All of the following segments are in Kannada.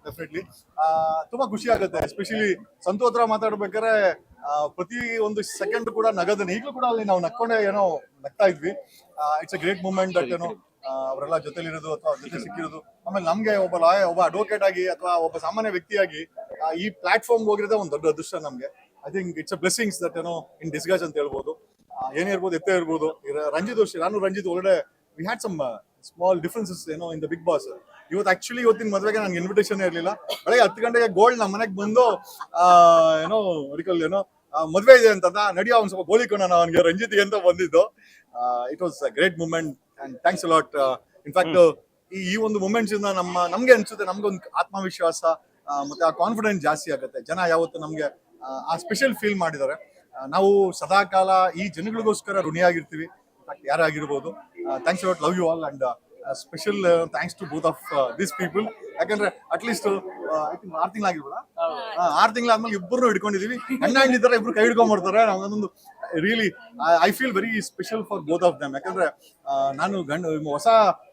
ಡೆಫಿನೆಟ್ಲಿ ತುಂಬಾ ಖುಷಿ ಆಗುತ್ತೆ. ಎಸ್ಪೆಷಲಿ ಸಂತು ಹತ್ರ ಮಾತಾಡ್ಬೇಕಾದ್ರೆ ಪ್ರತಿ ಒಂದು ಸೆಕೆಂಡ್ ಕೂಡ ನಗದನೆ ಈಗಲೂ ಕೂಡ ಅಲ್ಲಿ ನಾವು ನಕ್ಕೊಂಡೆ ಏನೋ ನಗ್ತಾ ಇದ್ವಿ. It's a great moment that ಏನೋ ಅವರೆಲ್ಲ ಜೊತೆಲಿರೋದು ಅಥವಾ ಜೊತೆ ಸಿಕ್ಕಿರೋದು. ಆಮೇಲೆ ನಮ್ಗೆ ಒಬ್ಬ ಅಡ್ವೊಕೇಟ್ ಆಗಿ ಅಥವಾ ಒಬ್ಬ ಸಾಮಾನ್ಯ ವ್ಯಕ್ತಿಯಾಗಿ ಈ ಪ್ಲಾಟ್ಫಾರ್ಮ್ ಹೋಗಿರೋದೇ ಒಂದು ದೊಡ್ಡ ಅದೃಷ್ಟ ನಮ್ಗೆ. I think it's a blessings that ಏನೋ ಇನ್ ಡಿಸ್ಗೈಸ್ ಅಂತ ಹೇಳ್ಬೋದು. ಏನೇ ಇರ್ಬೋದು, ಎತ್ತೇ ಇರ್ಬೋದು. ರಂಜಿತ್ ಒಳಗಡೆ we had some small differences ಏನೋ ಇನ್ ದ ಬಿಗ್ ಬಾಸ್. ಇವತ್ತಿನ ಮದುವೆಗೆ ನನ್ಗೆ ಇನ್ವಿಟೇಷನ್ ಇರಲಿಲ್ಲ. ಬೆಳಗ್ಗೆ 10 ಗಂಟೆಗೆ ಗೋಲ್ಡ್ ನಮ್ಮ ಮನೆಗೆ ಬಂದು ಏನೋ ಅಡಿಕಲ್ ಏನೋ ಮದುವೆ ಇದೆ ಅಂತ ನಡಿಯೋ ಅವ್ನು ಸ್ವಲ್ಪ ಗೋಲಿ ಕೊಡೋಣ ಅವನಿಗೆ ರಂಜಿತ್ಗೆ ಅಂತ ಬಂದಿದ್ದು. It was a great moment and thanks a lot. In fact ಈ ಒಂದು ಮೂಮೆಂಟ್ಸ್ ಇಂದ ನಮ್ಗೆ ಅನ್ಸುತ್ತೆ ನಮ್ಗೊಂದು ಆತ್ಮವಿಶ್ವಾಸ ಮತ್ತೆ ಆ ಕಾನ್ಫಿಡೆನ್ಸ್ ಜಾಸ್ತಿ ಆಗುತ್ತೆ. ಜನ ಯಾವತ್ತು ನಮ್ಗೆ ಆ ಸ್ಪೆಷಲ್ ಫೀಲ್ ಮಾಡಿದ್ದಾರೆ. ನಾವು ಸದಾ ಕಾಲ ಈ ಜನಗಳಿಗೋಸ್ಕರ ಋಣಿಯಾಗಿರ್ತೀವಿ. ಯಾರೇ ಆಗಿರ್ಬೋದು. Thanks a lot, love you all and special thanks to both of this people. ಯಾಕಂದ್ರೆ ಅಟ್ಲೀಸ್ಟ್ 6 ತಿಂಗಳಾಗಿರ್ಬೋದ, 6 ತಿಂಗಳಾದ್ಮೇಲೆ ಇಬ್ಬರು ಹಿಡ್ಕೊಂಡಿದೀವಿ. ಗಂಡ ಹೆಂಡಿದ್ದಾರೆ, ಇಬ್ರು ಕೈ ಹಿಡ್ಕೊಂಡ್ಬರ್ತಾರೆ. ನಮ್ಗೊಂದು really I feel very special for both of them. ಯಾಕಂದ್ರೆ ನಾನು ಹೊಸ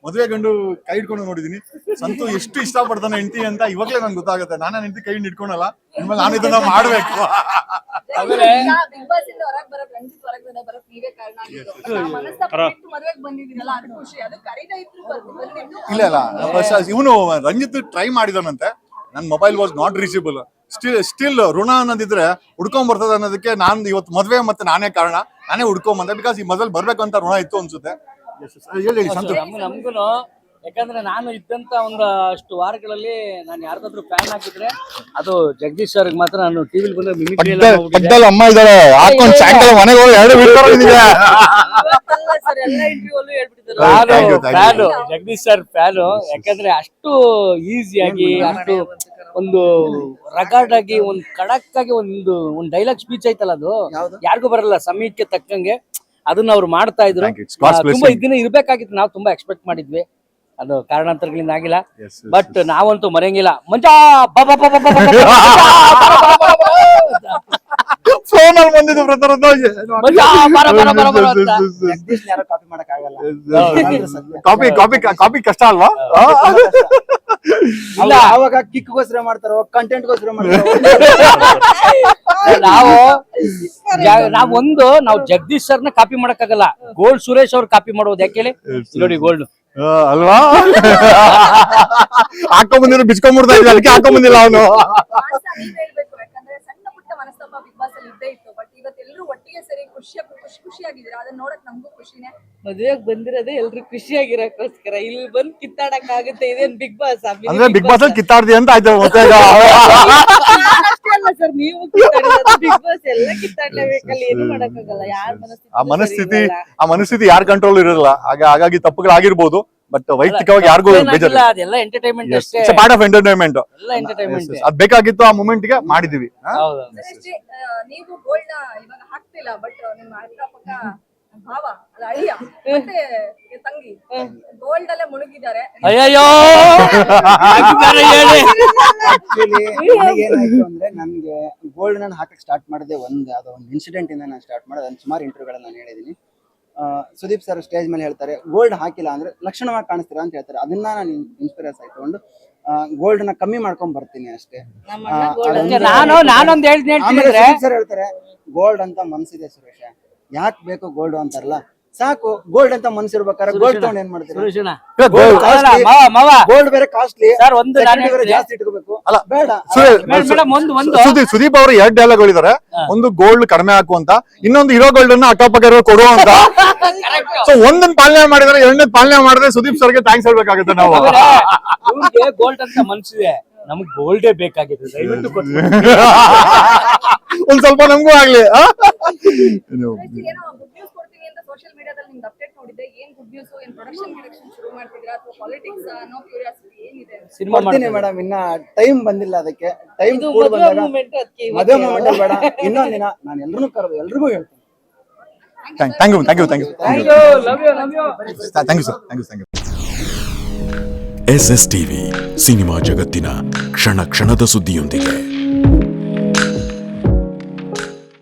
ಮದುವೆ ಗಂಡು ಕೈ ಹಿಡ್ಕೊಂಡು ನೋಡಿದೀನಿ. ಸಂತು ಎಷ್ಟು ಇಷ್ಟ ಪಡ್ತಾನೆ ಹೆಂಡತಿ ಅಂತ ಇವಾಗಲೇ ನನ್ಗೆ ಗೊತ್ತಾಗುತ್ತೆ. ನಾನು ಹೆಂಡತಿ ಕೈ ಹಿಡ್ಕೊಳಲ್ಲ, ಇನ್ಮೇಲೆ ನಾನು ಇದನ್ನ ಮಾಡ್ಬೇಕು. ಇಲ್ಲ ಇವನು ರಂಜಿತ್ ಟ್ರೈ ಮಾಡಿದಾನಂತೆ. ನನ್ mobile was not reachable. Still ಋಣ ಅನ್ನೋದಿದ್ರೆ ಹುಡ್ಕೊಂಡ್ ಬರ್ತದೆ ಅನ್ನೋದಕ್ಕೆ ನಾನು ಇವತ್ತು ಮದ್ವೆ ಮತ್ತೆ ನಾನೇ ಕಾರಣ. ನಾನೇ ಹುಡ್ಕೊಂಡ್ ಬಂದೆ. ಬಿಕಾಸ್ ಈ ಮೊದಲು ಬರ್ಬೇಕು ಅಂತ ಋಣ ಇತ್ತು ಅನ್ಸುತ್ತೆ. ನಮ್ಗುನು ಯಾಕಂದ್ರೆ ನಾನು ಇದ್ದಂತ ಅಷ್ಟು ವಾರಗಳಲ್ಲಿ ನಾನು ಯಾರ್ದಾದ್ರು ಫ್ಯಾನ್ ಹಾಕಿದ್ರೆ ಅದು ಜಗದೀಶ್ ಸರ್ ಮಾತ್ರ. ನಾನು ಟಿವಿಲಿ ಬಂದ್ರೆ ಮಿಮಿಕ್ರಿ ಅಮ್ಮ ಇದಾರೆ ಹಾಕೊಂಡು ಸಾಯಂಕಾಲ ಮನೆಗೆ ಹೋಗಿ 2 ಫ್ಯಾನು ಜಗದೀಶ್ ಸರ್ ಫ್ಯಾನು. ಯಾಕಂದ್ರೆ ಅಷ್ಟು ಈಸಿಯಾಗಿ, ಅಷ್ಟು ಒಂದು ರೆಕಾರ್ಡ್ ಆಗಿ, ಒಂದು ಖಡಕ್ ಆಗಿ ಒಂದು ಡೈಲಾಗ್ ಸ್ಪೀಚ್ ಐತಲ್ಲ, ಅದು ಯಾರಿಗೂ ಬರಲ್ಲ ಸಮಯಕ್ಕೆ ತಕ್ಕಂಗೆ. ಅದನ್ನ ಅವ್ರು ಮಾಡ್ತಾ ಇದ್ರು. ತುಂಬಾ ಇದನ್ನ ಇರ್ಬೇಕಾಗಿತ್ತು. ನಾವು ತುಂಬಾ ಎಕ್ಸ್ಪೆಕ್ಟ್ ಮಾಡಿದ್ವಿ. ಅದು ಕಾರಣಾಂತರಗಳಿಂದ ಆಗಿಲ್ಲ. ಬಟ್ ನಾವಂತೂ ಮರೆಯಂಗಿಲ್ಲ. ಮಂಜಾ ಫೋನಲ್ಲಿ ಬಂದಿದ್ದು ಕಾಪಿ ಕಷ್ಟ ಅಲ್ವಾ? ಅವಾಗ ಕಿಕ್ಗೋಸ್ಕರ ಮಾಡ್ತಾರೋ ಕಂಟೆಂಟ್ಗೋಸ್ಕರ ಮಾಡ್ತಾರೋ. ನಾವು ಜಗದೀಶ್ ಸರ್ನ ಕಾಪಿ ಮಾಡಕ್ಕಾಗಲ್ಲ. ಗೋಲ್ಡ್ ಸುರೇಶ್ ಅವ್ರು ಕಾಪಿ ಮಾಡೋದು ಯಾಕೆ ಹೇಳಿ? ನೋಡಿ ಗೋಲ್ಡ್ ಅಲ್ವಾ ಹಾಕೊಂಬಂದಿರೋ ಬಿಚ್ಕೊಂಡ್ಬಿಡ್ತಾ ಇದ್ದ, ಅದಕ್ಕೆ ಹಾಕೊಂಬಂದಿಲ್ಲ ಅವನು. ಮದುವೆಗೆ ಬಂದಿರೋದೇ ಎಲ್ರು ಖುಷಿಯಾಗಿರಕ್ಕೋಸ್ಕರ. ಇಲ್ಲಿ ಬಂದು ಕಿತ್ತಾಡಕ್ ಆಗುತ್ತೆ? ಇದೇನ್ ಬಿಗ್ ಬಾಸ್? ಅಂದ್ರೆ ಬಿಗ್ ಬಾಸ್ ಅಲ್ಲಿ ಕಿತ್ತಾಡ್ದಿ ಅಂತ ಆಯ್ತು ಮತ್ತೆ. ಅಲ್ಲ ಸರ್, ನೀವು ಬಿಗ್ ಬಾಸ್ ಎಲ್ಲ ಕಿತ್ತಾಡ್ಲೇಬೇಕಲ್ಲ, ಏನು ಮಾಡಕ್ಕಾಗಲ್ಲ. ಯಾರ ಆ ಮನಸ್ಥಿತಿ ಯಾರ ಕಂಟ್ರೋಲ್ ಇರಲ್ಲ. ಹಾಗಾಗಿ ತಪ್ಪುಗಳಾಗಿರ್ಬೋದು. ಬಟ್ ವೈಯಕ್ತಿಕವಾಗಿ ಯಾರಿಗೂ ಬೇಜಾರಿಲ್ಲ. ಅದೆಲ್ಲ ಎಂಟರ್ಟೈನ್ಮೆಂಟ್ ಅಷ್ಟೇ. Part of entertainment. ಎಲ್ಲ ಎಂಟರ್ಟೈನ್ಮೆಂಟ್. ಅದ್ ಬೇಕಾಗಿತ್ತು, ಆ ಮೂಮೆಂಟ್ ಗೆ ಮಾಡಿದೀವಿ. ನೀವು ಗೋಲ್ಡ್ ಇವಾಗ ಹಾಕ್ತಿಲ್ಲ, ಬಟ್ ನಿಮ್ಮ ಅಕ್ಕಪಕ್ಕ ಭಾವ ಅಲ್ಲ ಅಳಿಯ ಮತ್ತೆ ತಂಗಿ ಗೋಲ್ಡ್ ಅಲ್ಲೇ ಮುಳುಗಿದ್ದಾರೆ. ಅಯ್ಯಯ್ಯೋ ಏನಾಯ್ತು ಅಂದ್ರೆ, ನನ್ಗೆ ಗೋಲ್ಡ್ ನಾನು ಹಾಕಕ್ ಸ್ಟಾರ್ಟ್ ಮಾಡಿದೆ ಯಾವ್ದೋ ಒಂದು ಇನ್ಸಿಡೆಂಟ್ ಇಂದ ನಾನು ಸ್ಟಾರ್ಟ್ ಮಾಡಿದೆ. ಅದನ್ನ ಸುಮಾರು ಇಂಟರ್ವ್ಯೂಗಳಲ್ಲಿ ನಾನು ಹೇಳಿದೀನಿ. ಸುದೀಪ್ ಸರ್ ಸ್ಟೇಜ್ ಮೇಲೆ ಹೇಳ್ತಾರೆ, ಗೋಲ್ಡ್ ಹಾಕಿಲ್ಲ ಅಂದ್ರೆ ಲಕ್ಷಣವಾಗಿ ಕಾಣಿಸ್ತೀರಾ ಅಂತ ಹೇಳ್ತಾರೆ. ಅದನ್ನ ನಾನು ಇನ್ಸ್ಪಿರೆನ್ಸ್ ಆಯ್ತು ಗೋಲ್ಡ್ ನ ಕಮ್ಮಿ ಮಾಡ್ಕೊಂಡ್ ಬರ್ತೀನಿ ಅಷ್ಟೇ. ಸರ್ ಹೇಳ್ತಾರೆ, ಗೋಲ್ಡ್ ಅಂತ ಮನ್ಸಿದೆ ಸುರೇಶ, ಯಾಕೆ ಬೇಕು ಗೋಲ್ಡ್ ಅಂತಾರಲ್ಲ, ಸಾಕು ಗೋಲ್ಡ್ ಅಂತ ಮನ್ಸಿರ್ಬೇಕಾದ್ರೆ ಗೋಲ್ಡ್ ತಗೊಂಡ್ ಏನ್ ಮಾಡ್ತೀರಾ? ಗೋಲ್ಡ್ ಬೇರೆ ಕಾಸ್ಟ್ಲಿ, ಜಾಸ್ತಿ ಇಟ್ಕೋಬೇಕು. ಬೇಡ. ಸುದೀಪ್ ಅವರು 2 ಡೈಲಾಗ್ ಹೇಳಿದ್ದಾರೆ. ಒಂದು ಗೋಲ್ಡ್ ಕಡಿಮೆ ಹಾಕು ಅಂತ, ಇನ್ನೊಂದು ಇರೋ ಗೋಲ್ಡ್ ಅನ್ನ ಅಕ್ಕಪಕ್ಕ ಕೊಡು ಅಂತ. ಸೊ ಒಂದನ್ನ ಪಾಲನೆ ಮಾಡಿದ್ರೆ, 2ನೇ ಪಾಲನೆ ಮಾಡಿದ್ರೆ ಸುದೀಪ್ ಸರ್ಗೆ ಥ್ಯಾಂಕ್ಸ್ ಹೇಳ್ಬೇಕಾಗುತ್ತೆ ನಾವು. ಗೋಲ್ಡ್ ಅಂತ ಮನ್ಸಿದೆ, ನಮ್ಗೆ ಗೋಲ್ಡೇ ಬೇಕಾಗಿದೆ. ದಯವಿಟ್ಟು ಒಂದ್ ಸ್ವಲ್ಪ ನಮಗೂ ಆಗ್ಲಿ. ಸೋಶಿಯಲ್ ಮೀಡಿಯಾದಲ್ಲಿ ನಿಮ್ಗೆ ಅಪ್ಡೇಟ್ ನೋಡಿದ್ದೆ. ಏನ್ ಗುಡ್ ನ್ಯೂಸ್? ಏನ್ ಪ್ರೊಡಕ್ಷನ್ ಶುರು ಮಾಡ್ತಿದ್ರಾ ಅಥವಾ ಪಾಲಿಟಿಕ್ಸ್? ನೋ ಕ್ಯೂರಿಯಾಸಿಟಿ ಏನಿದೆ? ಮಾಡ್ತೀನಿ ಮೇಡಮ್, ಇನ್ನ ಟೈಮ್ ಬಂದಿಲ್ಲ ಅದಕ್ಕೆ. ಟೈಮ್ ಕೂಡ ಬಂದಾಗ ಮದುವೆ ಮೂಮೆಂಟ್ ಬೇಡ, ಇನ್ನೊಂದ್ ದಿನ ನಾನು ಎಲ್ರಿಗೂ ಹೇಳ್ತೀನಿ. Thank you sir. SS TV, cinema ಜಗತ್ತಿನ ಕ್ಷಣ ಕ್ಷಣದ ಸುದ್ದಿಯೊಂದಿಗೆ.